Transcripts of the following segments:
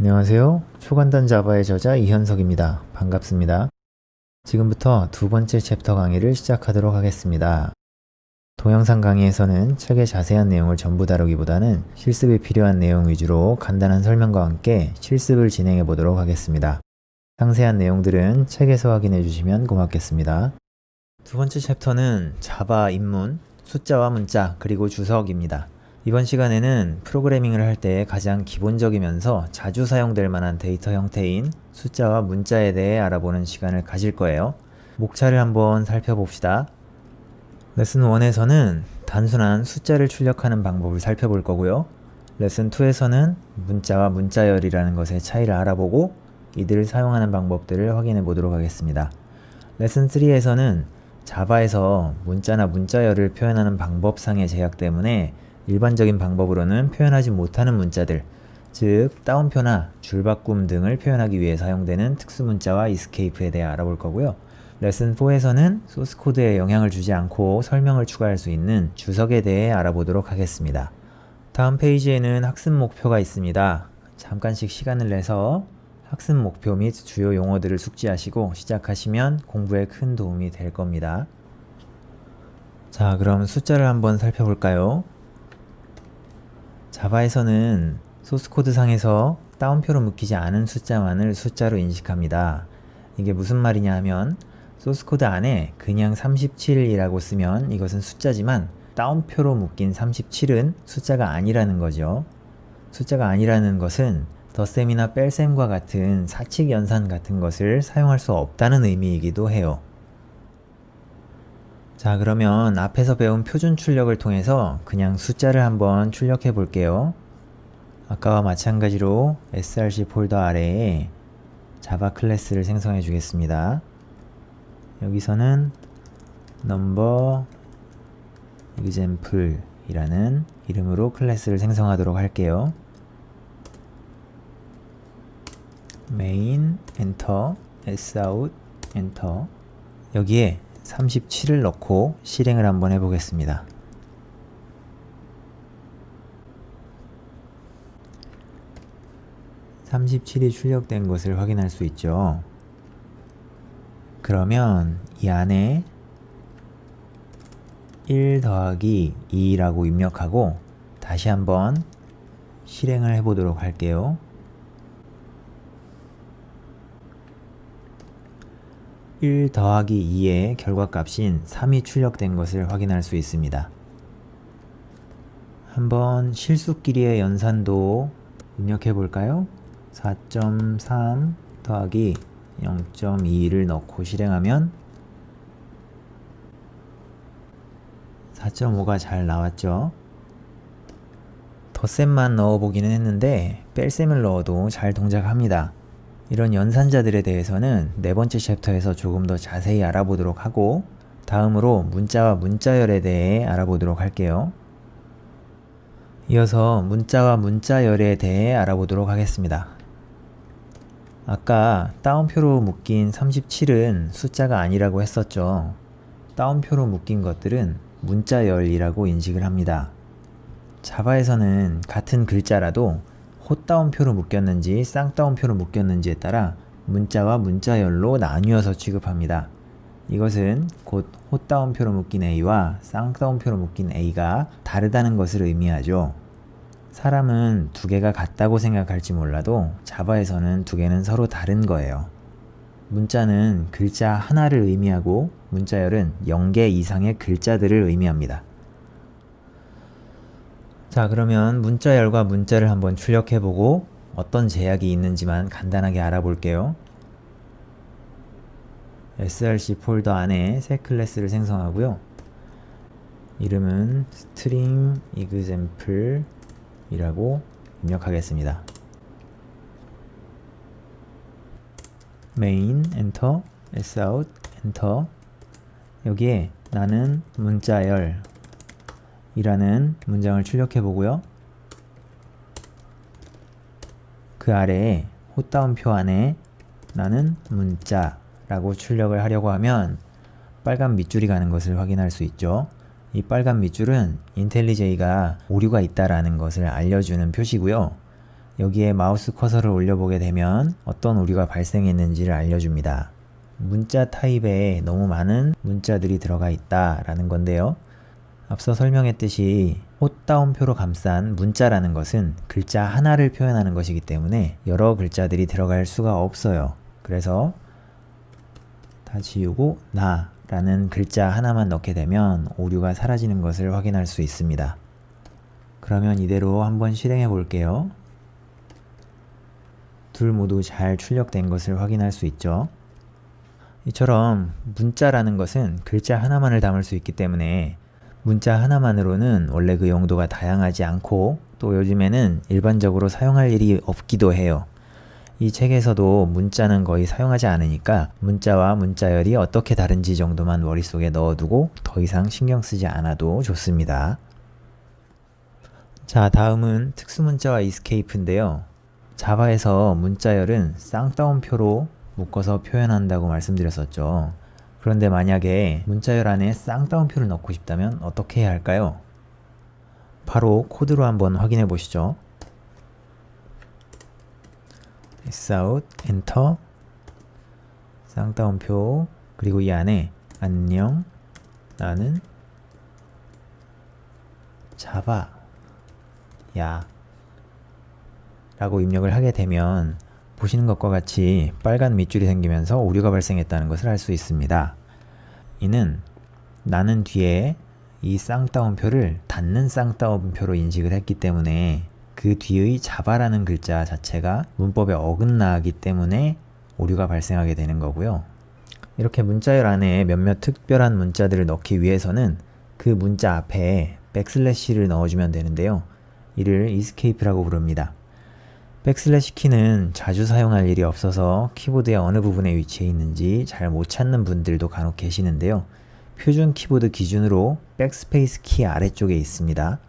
안녕하세요. 초간단 자바의 저자 이현석입니다. 반갑습니다. 지금부터 두 번째 챕터 강의를 시작하도록 하겠습니다. 동영상 강의에서는 책의 자세한 내용을 전부 다루기보다는 실습에 필요한 내용 위주로 간단한 설명과 함께 실습을 진행해 보도록 하겠습니다. 상세한 내용들은 책에서 확인해 주시면 고맙겠습니다. 두 번째 챕터는 자바 입문, 숫자와 문자, 그리고 주석입니다. 이번 시간에는 프로그래밍을 할 때 가장 기본적이면서 자주 사용될 만한 데이터 형태인 숫자와 문자에 대해 알아보는 시간을 가질 거예요. 목차를 한번 살펴봅시다. 레슨 1에서는 단순한 숫자를 출력하는 방법을 살펴볼 거고요. 레슨 2에서는 문자와 문자열이라는 것의 차이를 알아보고 이들을 사용하는 방법들을 확인해 보도록 하겠습니다. 레슨 3에서는 자바에서 문자나 문자열을 표현하는 방법상의 제약 때문에 일반적인 방법으로는 표현하지 못하는 문자들, 즉 따옴표나 줄바꿈 등을 표현하기 위해 사용되는 특수문자와 이스케이프에 대해 알아볼 거고요. 레슨 4에서는 소스코드에 영향을 주지 않고 설명을 추가할 수 있는 주석에 대해 알아보도록 하겠습니다. 다음 페이지에는 학습 목표가 있습니다. 잠깐씩 시간을 내서 학습 목표 및 주요 용어들을 숙지하시고 시작하시면 공부에 큰 도움이 될 겁니다. 자, 그럼 숫자를 한번 살펴볼까요? 자바에서는 소스코드 상에서 따옴표로 묶이지 않은 숫자만을 숫자로 인식합니다. 이게 무슨 말이냐 하면 소스코드 안에 그냥 37이라고 쓰면 이것은 숫자지만 따옴표로 묶인 37은 숫자가 아니라는 거죠. 숫자가 아니라는 것은 덧셈이나 뺄셈과 같은 사칙 연산 같은 것을 사용할 수 없다는 의미이기도 해요. 자, 그러면 앞에서 배운 표준 출력을 통해서 그냥 숫자를 한번 출력해 볼게요. 아까와 마찬가지로 src 폴더 아래에 자바 클래스를 생성해 주겠습니다. 여기서는 number example 이라는 이름으로 클래스를 생성하도록 할게요. main enter sout enter 여기에 37을 넣고 실행을 한번 해보겠습니다. (37이) 출력된 것을 확인할 수 있죠. 그러면 이 안에 1 더하기 2라고 입력하고 다시 한번 실행을 해보도록 할게요. 1 더하기 2의 결과값인 3이 출력된 것을 확인할 수 있습니다. 한번 실수끼리의 연산도 입력해 볼까요? 4.3 더하기 0.2를 넣고 실행하면 4.5가 잘 나왔죠. 덧셈만 넣어보기는 했는데 뺄셈을 넣어도 잘 동작합니다. 이런 연산자들에 대해서는 네 번째 챕터에서 조금 더 자세히 알아보도록 하고 다음으로 문자와 문자열에 대해 알아보도록 할게요. 이어서 문자와 문자열에 대해 알아보도록 하겠습니다. 아까 따옴표로 묶인 37은 숫자가 아니라고 했었죠. 따옴표로 묶인 것들은 문자열이라고 인식을 합니다. 자바에서는 같은 글자라도 헛따옴표로 묶였는지 쌍따옴표로 묶였는지에 따라 문자와 문자열로 나뉘어서 취급합니다. 이것은 곧 헛따옴표로 묶인 A와 쌍따옴표로 묶인 A가 다르다는 것을 의미하죠. 사람은 두 개가 같다고 생각할지 몰라도 자바에서는 두 개는 서로 다른 거예요. 문자는 글자 하나를 의미하고 문자열은 0개 이상의 글자들을 의미합니다. 자, 그러면 문자열과 문자를 한번 출력해보고 어떤 제약이 있는지만 간단하게 알아볼게요. src 폴더 안에 새 클래스를 생성하고요. 이름은 string example 이라고 입력하겠습니다. main enter sout enter 여기에 나는 문자열 이라는 문장을 출력해 보고요. 그 아래에 헛따옴표 안에 나는 문자 라고 출력을 하려고 하면 빨간 밑줄이 가는 것을 확인할 수 있죠. 이 빨간 밑줄은 인텔리제이가 오류가 있다라는 것을 알려주는 표시고요. 여기에 마우스 커서를 올려보게 되면 어떤 오류가 발생했는지를 알려줍니다. 문자 타입에 너무 많은 문자들이 들어가 있다라는 건데요. 앞서 설명했듯이 꽃 따옴표로 감싼 문자라는 것은 글자 하나를 표현하는 것이기 때문에 여러 글자들이 들어갈 수가 없어요. 그래서 다 지우고 나 라는 글자 하나만 넣게 되면 오류가 사라지는 것을 확인할 수 있습니다. 그러면 이대로 한번 실행해 볼게요. 둘 모두 잘 출력된 것을 확인할 수 있죠. 이처럼 문자라는 것은 글자 하나만을 담을 수 있기 때문에 문자 하나만으로는 원래 그 용도가 다양하지 않고 또 요즘에는 일반적으로 사용할 일이 없기도 해요. 이 책에서도 문자는 거의 사용하지 않으니까 문자와 문자열이 어떻게 다른지 정도만 머릿속에 넣어두고 더 이상 신경 쓰지 않아도 좋습니다. 자, 다음은 특수문자와 이스케이프인데요. 자바에서 문자열은 쌍따옴표로 묶어서 표현한다고 말씀드렸었죠. 그런데 만약에 문자열 안에 쌍따옴표를 넣고 싶다면 어떻게 해야 할까요? 바로 코드로 한번 확인해 보시죠. Sout, 엔터, 쌍따옴표, 그리고 이 안에 안녕, 나는 자바야 라고 입력을 하게 되면 보시는 것과 같이 빨간 밑줄이 생기면서 오류가 발생했다는 것을 알 수 있습니다. 이는 나는 뒤에 이 쌍따옴표를 닫는 쌍따옴표로 인식을 했기 때문에 그 뒤의 자바라는 글자 자체가 문법에 어긋나기 때문에 오류가 발생하게 되는 거고요. 이렇게 문자열 안에 몇몇 특별한 문자들을 넣기 위해서는 그 문자 앞에 백슬래시를 넣어주면 되는데요. 이를 이스케이프라고 부릅니다. 백슬래시 키는 자주 사용할 일이 없어서 키보드의 어느 부분에 위치해 있는지 잘 못 찾는 분들도 간혹 계시는데요. 표준 키보드 기준으로 백스페이스 키 아래쪽에 있습니다.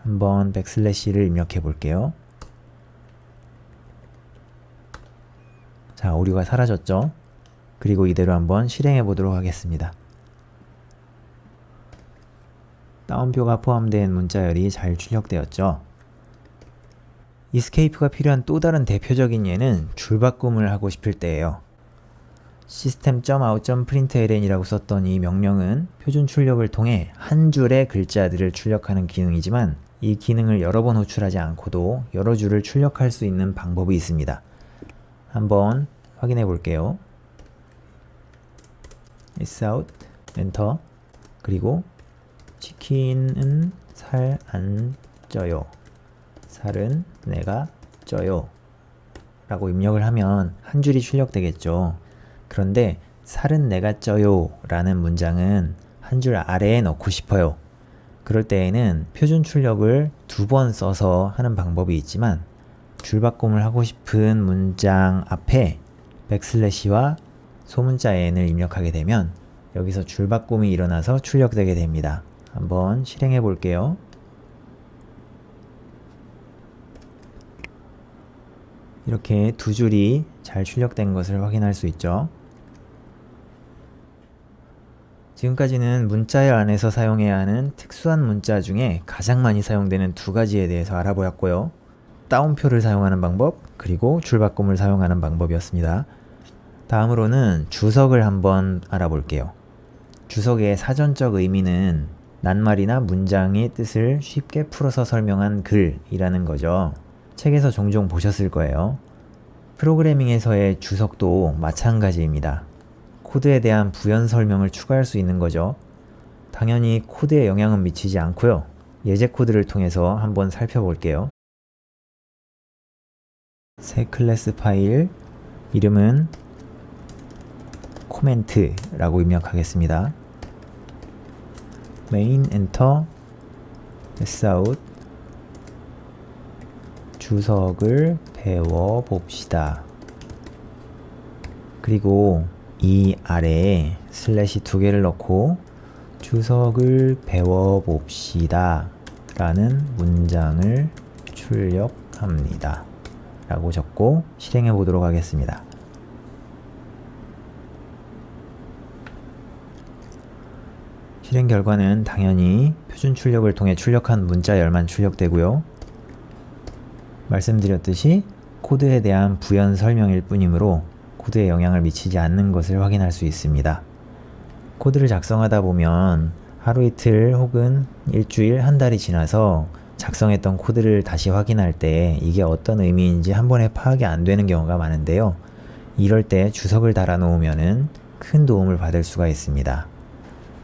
한번 백슬래시를 입력해 볼게요. 자, 오류가 사라졌죠? 그리고 이대로 한번 실행해 보도록 하겠습니다. 따옴표가 포함된 문자열이 잘 출력되었죠? 이스케이프가 필요한 또 다른 대표적인 예는 줄바꿈을 하고 싶을 때예요. system.out.println이라고 썼던 이 명령은 표준 출력을 통해 한 줄의 글자들을 출력하는 기능이지만 이 기능을 여러 번 호출하지 않고도 여러 줄을 출력할 수 있는 방법이 있습니다. 한번 확인해 볼게요. sout, 엔터, 그리고 치킨은 살 안 쪄요. 살은 내가 쪄요. 라고 입력을 하면 한 줄이 출력되겠죠. 그런데 살은 내가 쪄요 라는 문장은 한 줄 아래에 넣고 싶어요. 그럴 때에는 표준 출력을 2번 써서 하는 방법이 있지만 줄바꿈을 하고 싶은 문장 앞에 백슬래시와 소문자 n을 입력하게 되면 여기서 줄바꿈이 일어나서 출력되게 됩니다. 한번 실행해 볼게요. 이렇게 두 줄이 잘 출력된 것을 확인할 수 있죠. 지금까지는 문자열 안에서 사용해야 하는 특수한 문자 중에 가장 많이 사용되는 두 가지에 대해서 알아보았고요. 따옴표를 사용하는 방법, 그리고 줄바꿈을 사용하는 방법이었습니다. 다음으로는 주석을 한번 알아볼게요. 주석의 사전적 의미는 낱말이나 문장의 뜻을 쉽게 풀어서 설명한 글이라는 거죠. 책에서 종종 보셨을 거예요. 프로그래밍에서의 주석도 마찬가지입니다. 코드에 대한 부연 설명을 추가할 수 있는 거죠. 당연히 코드에 영향은 미치지 않고요. 예제 코드를 통해서 한번 살펴볼게요. 새 클래스 파일 이름은 코멘트라고 입력하겠습니다. 메인 엔터 sout 주석을 배워봅시다. 그리고 이 아래에 슬래시 2개를 넣고 주석을 배워봅시다 라는 문장을 출력합니다 라고 적고 실행해 보도록 하겠습니다. 실행 결과는 당연히 표준 출력을 통해 출력한 문자열만 출력되고요. 말씀드렸듯이 코드에 대한 부연 설명일 뿐이므로 코드에 영향을 미치지 않는 것을 확인할 수 있습니다. 코드를 작성하다 보면 하루 이틀 혹은 일주일, 한 달이 지나서 작성했던 코드를 다시 확인할 때 이게 어떤 의미인지 한 번에 파악이 안 되는 경우가 많은데요. 이럴 때 주석을 달아 놓으면 큰 도움을 받을 수가 있습니다.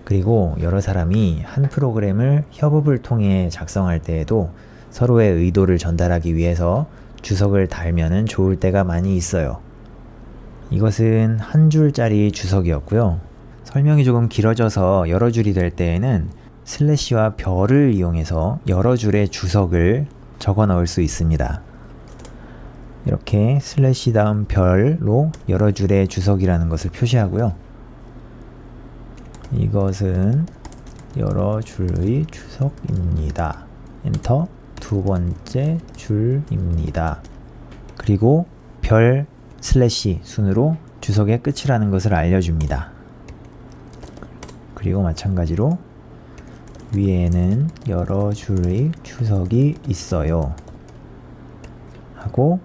그리고 여러 사람이 한 프로그램을 협업을 통해 작성할 때에도 서로의 의도를 전달하기 위해서 주석을 달면은 좋을 때가 많이 있어요. 이것은 한 줄짜리 주석이었고요. 설명이 조금 길어져서 여러 줄이 될 때에는 슬래시와 별을 이용해서 여러 줄의 주석을 적어 넣을 수 있습니다. 이렇게 슬래시 다음 별로 여러 줄의 주석이라는 것을 표시하고요. 이것은 여러 줄의 주석입니다. 엔터. 두 번째 줄입니다. 그리고 별 슬래시 순으로 주석의 끝이라는 것을 알려줍니다. 그리고 마찬가지로 위에는 여러 줄의 주석이 있어요 하고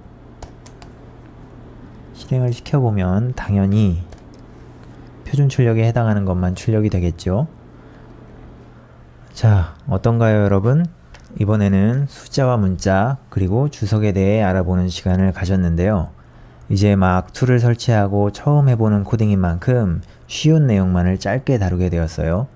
실행을 시켜보면 당연히 표준 출력에 해당하는 것만 출력이 되겠죠. 자, 어떤가요, 여러분? 이번에는 숫자와 문자 그리고 주석에 대해 알아보는 시간을 가졌는데요. 이제 막 툴을 설치하고 처음 해보는 코딩인 만큼 쉬운 내용만을 짧게 다루게 되었어요.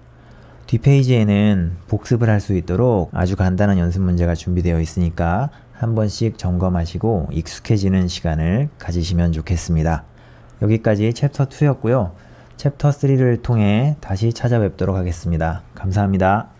뒷페이지에는 복습을 할 수 있도록 아주 간단한 연습 문제가 준비되어 있으니까 한 번씩 점검하시고 익숙해지는 시간을 가지시면 좋겠습니다. 여기까지 챕터 2였고요. 챕터 3를 통해 다시 찾아뵙도록 하겠습니다. 감사합니다.